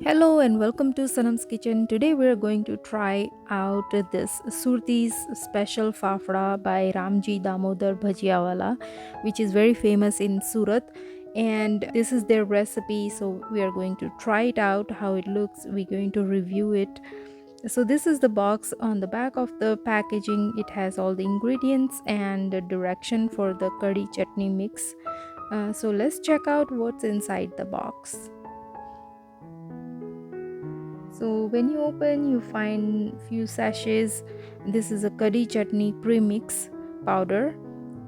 Hello and welcome to Sanam's kitchen. Today we are going to try out this Surti's Special Fafda by Ramji Damodar Bhajiawala, which is very famous in Surat. And this is their recipe, so we are going to try it out, how it looks. We're going to review it. So this is the box. On the back of the packaging, it has all the ingredients and the direction for the curry chutney mix. So let's check out what's inside the box. So when you open, you find few sachets. This is a curry chutney premix powder,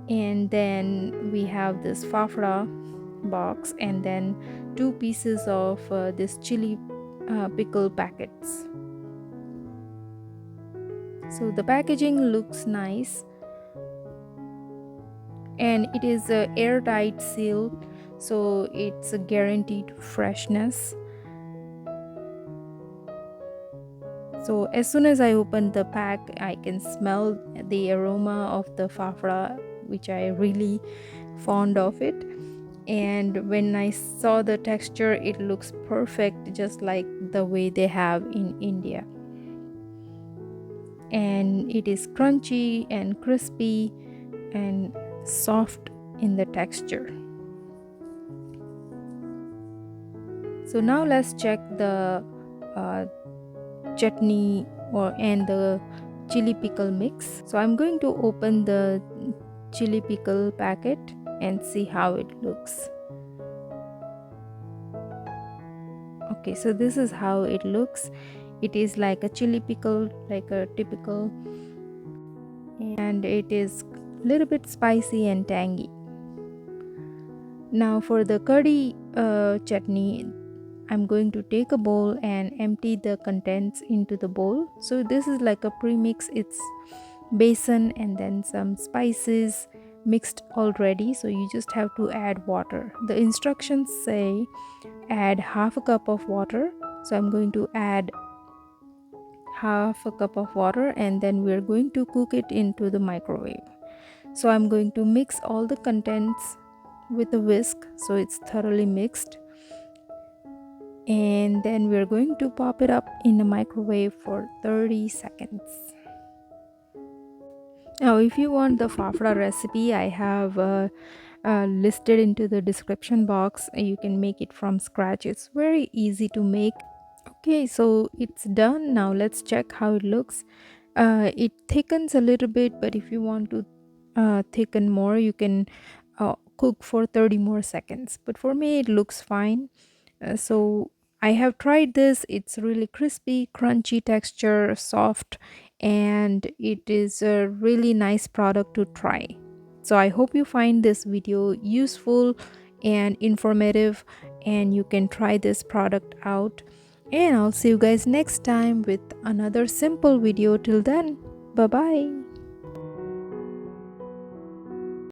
and then we have this fafda box, and then two pieces of this chili pickle packets. So the packaging looks nice, and it is a airtight seal, so it's a guaranteed freshness. So as soon as I open the pack, I can smell the aroma of the fafda, which I really fond of it. And when I saw the texture, it looks perfect, just like the way they have in India. And it is crunchy and crispy and soft in the texture. So now let's check the uh, chutney and the chili pickle mix. So I'm going to open the chili pickle packet and see how it looks. Okay, so this is how it looks. It is like a chili pickle, like a typical, and it is a little bit spicy and tangy. Now for the curry chutney, I'm going to take a bowl and empty the contents into the bowl. So this is like a premix. It's besan and then some spices mixed already, so you just have to add water. The instructions say add half a cup of water, so I'm going to add half a cup of water, and then we're going to cook it into the microwave. So I'm going to mix all the contents with a whisk so it's thoroughly mixed, and then we're going to pop it up in the microwave for 30 seconds. Now if you want the fafda recipe, I have listed into the description box. You can make it from scratch. It's very easy to make. Okay, so it's done. Now let's check how it looks. It thickens a little bit, but if you want to thicken more, you can cook for 30 more seconds. But for me it looks fine. So I have tried this. It's really crispy, crunchy texture, soft, and it is a really nice product to try. So I hope you find this video useful and informative, and you can try this product out. And I'll see you guys next time with another simple video. Till then, bye bye.